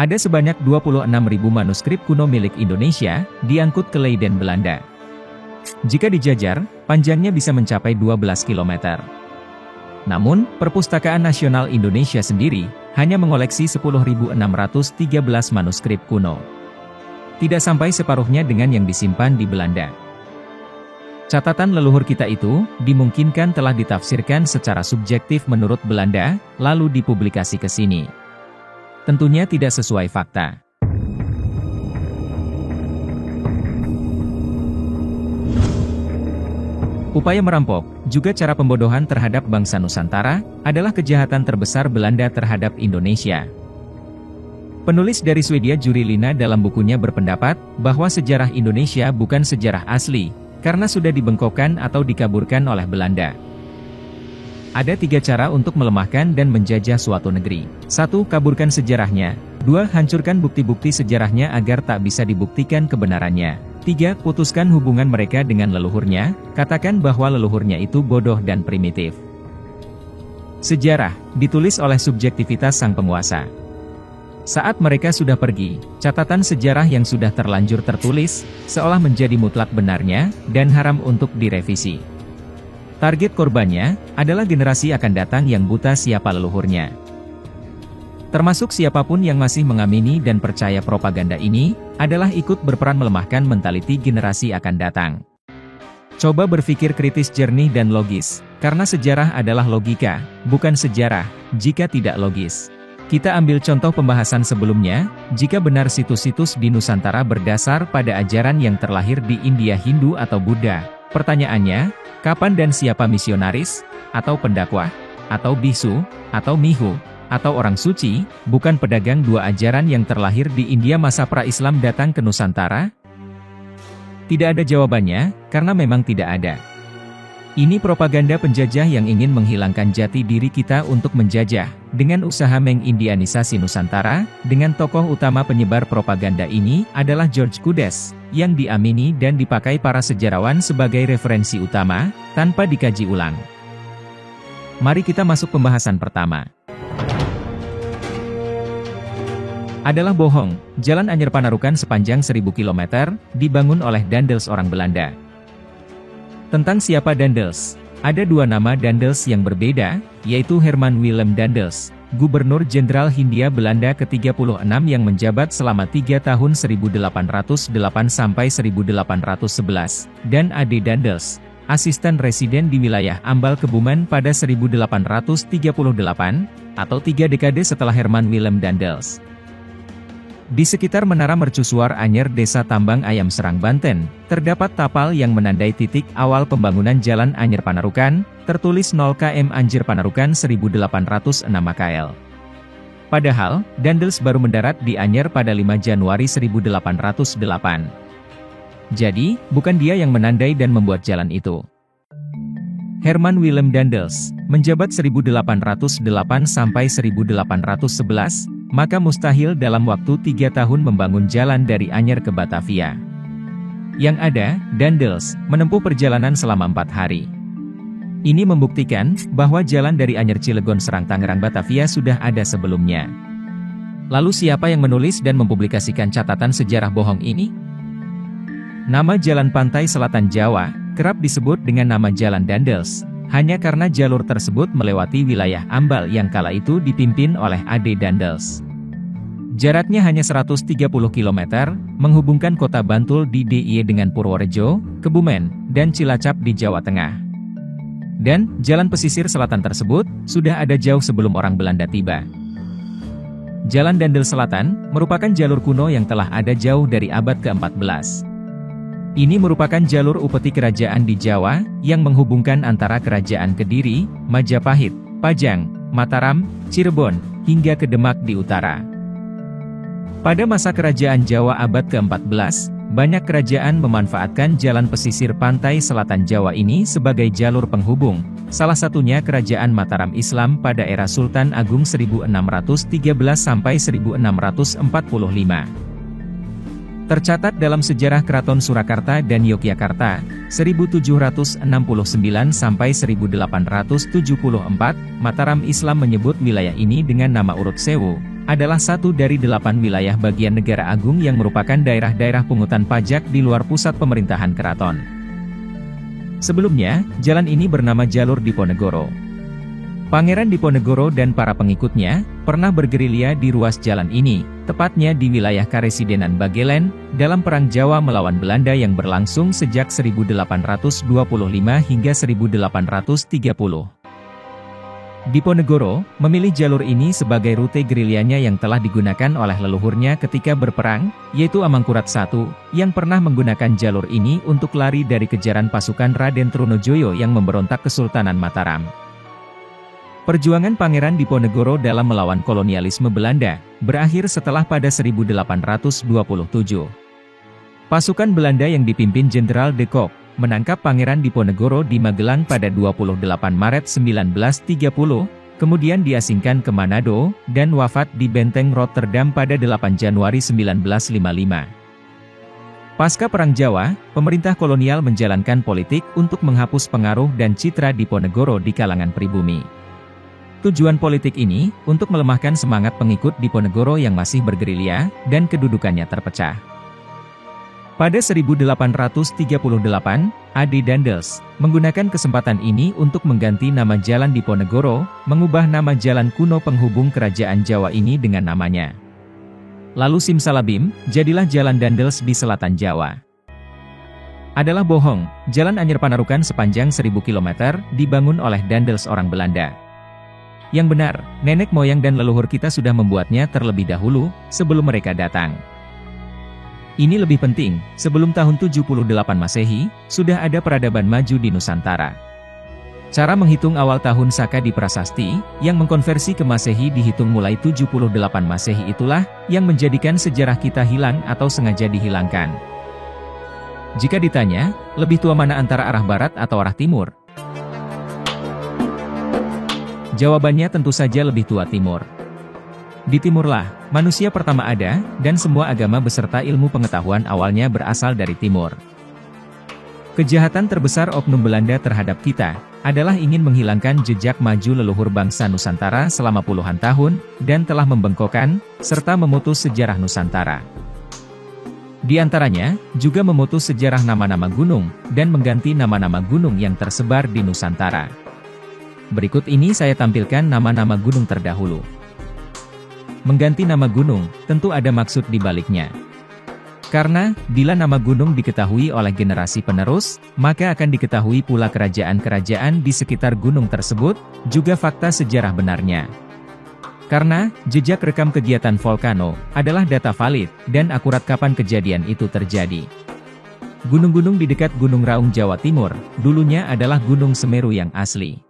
Ada sebanyak 26.000 manuskrip kuno milik Indonesia, diangkut ke Leiden, Belanda. Jika dijajar, panjangnya bisa mencapai 12 km. Namun, Perpustakaan Nasional Indonesia sendiri, hanya mengoleksi 10.613 manuskrip kuno. Tidak sampai separuhnya dengan yang disimpan di Belanda. Catatan leluhur kita itu, dimungkinkan telah ditafsirkan secara subjektif menurut Belanda, lalu dipublikasi ke sini. Tentunya tidak sesuai fakta. Upaya merampok, juga cara pembodohan terhadap bangsa Nusantara, adalah kejahatan terbesar Belanda terhadap Indonesia. Penulis dari Swedia Juri Lina dalam bukunya berpendapat, bahwa sejarah Indonesia bukan sejarah asli, karena sudah dibengkokkan atau dikaburkan oleh Belanda. Ada 3 cara untuk melemahkan dan menjajah suatu negeri. 1. Kaburkan sejarahnya. 2. Hancurkan bukti-bukti sejarahnya agar tak bisa dibuktikan kebenarannya. 3. Putuskan hubungan mereka dengan leluhurnya, katakan bahwa leluhurnya itu bodoh dan primitif. Sejarah, ditulis oleh subjektivitas sang penguasa. Saat mereka sudah pergi, catatan sejarah yang sudah terlanjur tertulis, seolah menjadi mutlak benarnya, dan haram untuk direvisi. Target korbannya, adalah generasi akan datang yang buta siapa leluhurnya. Termasuk siapapun yang masih mengamini dan percaya propaganda ini, adalah ikut berperan melemahkan mentaliti generasi akan datang. Coba berpikir kritis jernih dan logis, karena sejarah adalah logika, bukan sejarah, jika tidak logis. Kita ambil contoh pembahasan sebelumnya, jika benar situs-situs di Nusantara berdasar pada ajaran yang terlahir di India Hindu atau Buddha, pertanyaannya, kapan dan siapa misionaris, atau pendakwah, atau bisu, atau mihu, atau orang suci, bukan pedagang dua ajaran yang terlahir di India masa pra-Islam datang ke Nusantara? Tidak ada jawabannya, karena memang tidak ada. Ini propaganda penjajah yang ingin menghilangkan jati diri kita untuk menjajah, dengan usaha mengindianisasi Nusantara, dengan tokoh utama penyebar propaganda ini adalah George Kuddes, yang diamini dan dipakai para sejarawan sebagai referensi utama, tanpa dikaji ulang. Mari kita masuk pembahasan pertama. Adalah bohong, Jalan Anyer Panarukan sepanjang 1000 km, dibangun oleh Daendels orang Belanda. Tentang siapa Daendels? Ada 2 nama Daendels yang berbeda, yaitu Herman Willem Daendels, Gubernur Jenderal Hindia Belanda ke-36 yang menjabat selama 3 tahun 1808 sampai 1811, dan A.D. Daendels, asisten residen di wilayah Ambal Kebumen pada 1838, atau 3 dekade setelah Herman Willem Daendels. Di sekitar Menara Mercusuar Anyer Desa Tambang Ayam Serang Banten, terdapat tapal yang menandai titik awal pembangunan Jalan Anyer Panarukan, tertulis 0 km Anjer Panarukan 1806 kl. Padahal, Daendels baru mendarat di Anyer pada 5 Januari 1808. Jadi, bukan dia yang menandai dan membuat jalan itu. Herman Willem Daendels, menjabat 1808 sampai 1811, maka mustahil dalam waktu 3 tahun membangun jalan dari Anyer ke Batavia. Yang ada, Daendels menempuh perjalanan selama 4 hari. Ini membuktikan bahwa jalan dari Anyer Cilegon Serang Tangerang Batavia sudah ada sebelumnya. Lalu siapa yang menulis dan mempublikasikan catatan sejarah bohong ini? Nama jalan pantai selatan Jawa kerap disebut dengan nama Jalan Daendels, hanya karena jalur tersebut melewati wilayah Ambal yang kala itu dipimpin oleh A.D. Daendels. Jaraknya hanya 130 km, menghubungkan kota Bantul di DIY dengan Purworejo, Kebumen, dan Cilacap di Jawa Tengah. Dan, jalan pesisir selatan tersebut, sudah ada jauh sebelum orang Belanda tiba. Jalan Daendels Selatan, merupakan jalur kuno yang telah ada jauh dari abad ke-14. Ini merupakan jalur upeti kerajaan di Jawa, yang menghubungkan antara kerajaan Kediri, Majapahit, Pajang, Mataram, Cirebon, hingga ke Demak di utara. Pada masa kerajaan Jawa abad ke-14, banyak kerajaan memanfaatkan jalan pesisir pantai selatan Jawa ini sebagai jalur penghubung, salah satunya kerajaan Mataram Islam pada era Sultan Agung 1613 sampai 1645. Tercatat dalam sejarah Keraton Surakarta dan Yogyakarta, 1769 sampai 1874, Mataram Islam menyebut wilayah ini dengan nama Urut Sewu, adalah satu dari 8 wilayah bagian negara agung yang merupakan daerah-daerah pungutan pajak di luar pusat pemerintahan keraton. Sebelumnya, jalan ini bernama Jalur Diponegoro. Pangeran Diponegoro dan para pengikutnya pernah bergerilya di ruas jalan ini, tepatnya di wilayah Karesidenan Bagelen, dalam Perang Jawa melawan Belanda yang berlangsung sejak 1825 hingga 1830. Diponegoro memilih jalur ini sebagai rute gerilyanya yang telah digunakan oleh leluhurnya ketika berperang, yaitu Amangkurat I, yang pernah menggunakan jalur ini untuk lari dari kejaran pasukan Raden Trunojoyo yang memberontak Kesultanan Mataram. Perjuangan Pangeran Diponegoro dalam melawan kolonialisme Belanda berakhir setelah pada 1827. Pasukan Belanda yang dipimpin Jenderal de Kock menangkap Pangeran Diponegoro di Magelang pada 28 Maret 1930, kemudian diasingkan ke Manado, dan wafat di Benteng Rotterdam pada 8 Januari 1955. Pasca Perang Jawa, pemerintah kolonial menjalankan politik untuk menghapus pengaruh dan citra Diponegoro di kalangan pribumi. Tujuan politik ini untuk melemahkan semangat pengikut Diponegoro yang masih bergerilya dan kedudukannya terpecah. Pada 1838, Adi Daendels menggunakan kesempatan ini untuk mengganti nama Jalan Diponegoro, mengubah nama jalan kuno penghubung kerajaan Jawa ini dengan namanya. Lalu simsalabim, jadilah Jalan Daendels di selatan Jawa. Adalah bohong, Jalan Anyer Panarukan sepanjang 1000 km dibangun oleh Daendels orang Belanda. Yang benar, nenek moyang dan leluhur kita sudah membuatnya terlebih dahulu, sebelum mereka datang. Ini lebih penting, sebelum tahun 78 Masehi, sudah ada peradaban maju di Nusantara. Cara menghitung awal tahun Saka di Prasasti, yang mengkonversi ke Masehi dihitung mulai 78 Masehi itulah, yang menjadikan sejarah kita hilang atau sengaja dihilangkan. Jika ditanya, lebih tua mana antara arah barat atau arah timur? Jawabannya tentu saja lebih tua timur. Di timurlah, manusia pertama ada, dan semua agama beserta ilmu pengetahuan awalnya berasal dari timur. Kejahatan terbesar oknum Belanda terhadap kita, adalah ingin menghilangkan jejak maju leluhur bangsa Nusantara selama puluhan tahun, dan telah membengkokkan, serta memutus sejarah Nusantara. Di antaranya, juga memutus sejarah nama-nama gunung, dan mengganti nama-nama gunung yang tersebar di Nusantara. Berikut ini saya tampilkan nama-nama gunung terdahulu. Mengganti nama gunung, tentu ada maksud di baliknya. Karena, bila nama gunung diketahui oleh generasi penerus, maka akan diketahui pula kerajaan-kerajaan di sekitar gunung tersebut, juga fakta sejarah benarnya. Karena, jejak rekam kegiatan volcano, adalah data valid, dan akurat kapan kejadian itu terjadi. Gunung-gunung di dekat Gunung Raung Jawa Timur, dulunya adalah Gunung Semeru yang asli.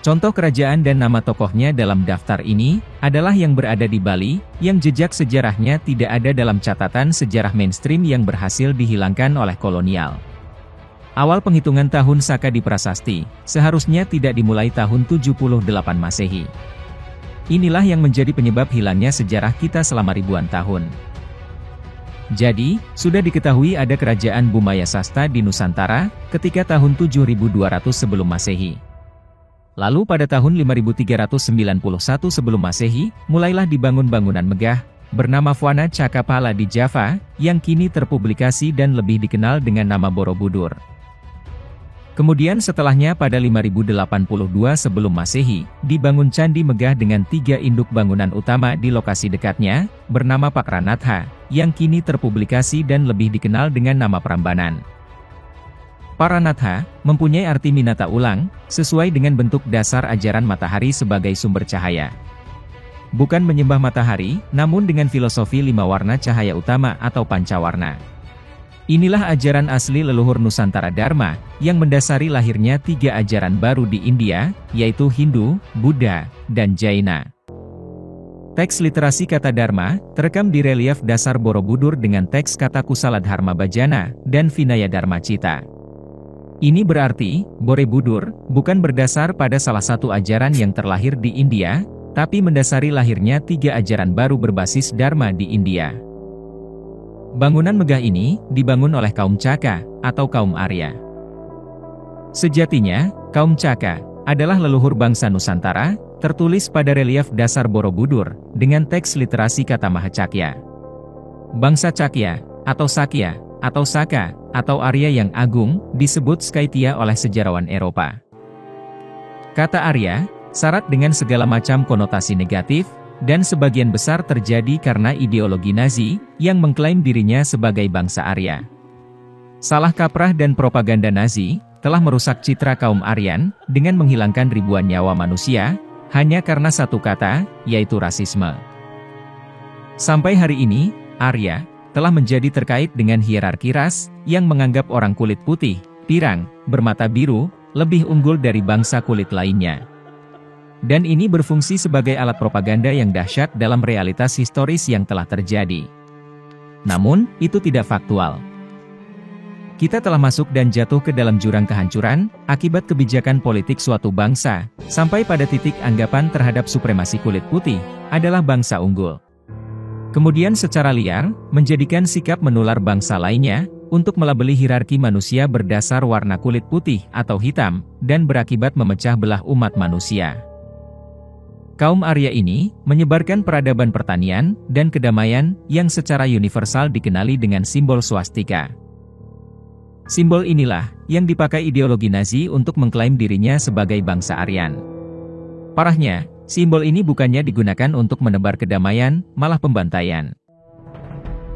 Contoh kerajaan dan nama tokohnya dalam daftar ini, adalah yang berada di Bali, yang jejak sejarahnya tidak ada dalam catatan sejarah mainstream yang berhasil dihilangkan oleh kolonial. Awal penghitungan tahun Saka di Prasasti, seharusnya tidak dimulai tahun 78 Masehi. Inilah yang menjadi penyebab hilangnya sejarah kita selama ribuan tahun. Jadi, sudah diketahui ada kerajaan Bumayasasta di Nusantara, ketika tahun 7200 sebelum Masehi. Lalu pada tahun 5391 sebelum Masehi, mulailah dibangun bangunan megah, bernama Fuana Cakapala di Java, yang kini terpublikasi dan lebih dikenal dengan nama Borobudur. Kemudian setelahnya pada 5082 sebelum Masehi, dibangun Candi Megah dengan 3 induk bangunan utama di lokasi dekatnya, bernama Pakranatha, yang kini terpublikasi dan lebih dikenal dengan nama Prambanan. Paranatha mempunyai arti minata ulang, sesuai dengan bentuk dasar ajaran matahari sebagai sumber cahaya. Bukan menyembah matahari, namun dengan filosofi 5 warna cahaya utama atau pancawarna. Inilah ajaran asli leluhur Nusantara Dharma, yang mendasari lahirnya 3 ajaran baru di India, yaitu Hindu, Buddha, dan Jaina. Teks literasi kata Dharma, terekam di relief dasar Borobudur dengan teks kata Kusala Dharma Bhajana, dan Vinaya Dharma Cita. Ini berarti, Borobudur, bukan berdasar pada salah satu ajaran yang terlahir di India, tapi mendasari lahirnya 3 ajaran baru berbasis Dharma di India. Bangunan megah ini dibangun oleh kaum Chaka atau kaum Arya. Sejatinya, kaum Chaka adalah leluhur bangsa Nusantara, tertulis pada relief dasar Borobudur dengan teks literasi kata Mahacakya. Bangsa Chakya atau Sakya atau Saka atau Arya yang agung disebut Skytia oleh sejarawan Eropa. Kata Arya syarat dengan segala macam konotasi negatif, dan sebagian besar terjadi karena ideologi Nazi yang mengklaim dirinya sebagai bangsa Arya. Salah kaprah dan propaganda Nazi telah merusak citra kaum Aryan dengan menghilangkan ribuan nyawa manusia hanya karena satu kata, yaitu rasisme. Sampai hari ini, Arya telah menjadi terkait dengan hierarki ras yang menganggap orang kulit putih, pirang, bermata biru lebih unggul dari bangsa kulit lainnya. Dan ini berfungsi sebagai alat propaganda yang dahsyat dalam realitas historis yang telah terjadi. Namun, itu tidak faktual. Kita telah masuk dan jatuh ke dalam jurang kehancuran akibat kebijakan politik suatu bangsa, sampai pada titik anggapan terhadap supremasi kulit putih adalah bangsa unggul. Kemudian secara liar, menjadikan sikap menular bangsa lainnya untuk melabeli hierarki manusia berdasar warna kulit putih atau hitam, dan berakibat memecah belah umat manusia. Kaum Arya ini menyebarkan peradaban pertanian dan kedamaian yang secara universal dikenali dengan simbol swastika. Simbol inilah yang dipakai ideologi Nazi untuk mengklaim dirinya sebagai bangsa Aryan. Parahnya, simbol ini bukannya digunakan untuk menebar kedamaian, malah pembantaian.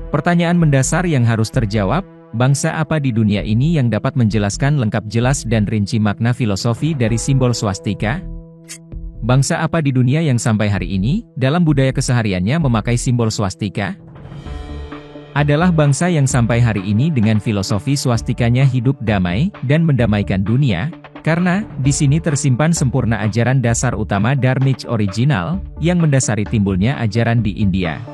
Pertanyaan mendasar yang harus terjawab, bangsa apa di dunia ini yang dapat menjelaskan lengkap jelas dan rinci makna filosofi dari simbol swastika? Bangsa apa di dunia yang sampai hari ini, dalam budaya kesehariannya memakai simbol swastika? Adalah bangsa yang sampai hari ini dengan filosofi swastikanya hidup damai dan mendamaikan dunia, karena di sini tersimpan sempurna ajaran dasar utama Dharmic original, yang mendasari timbulnya ajaran di India.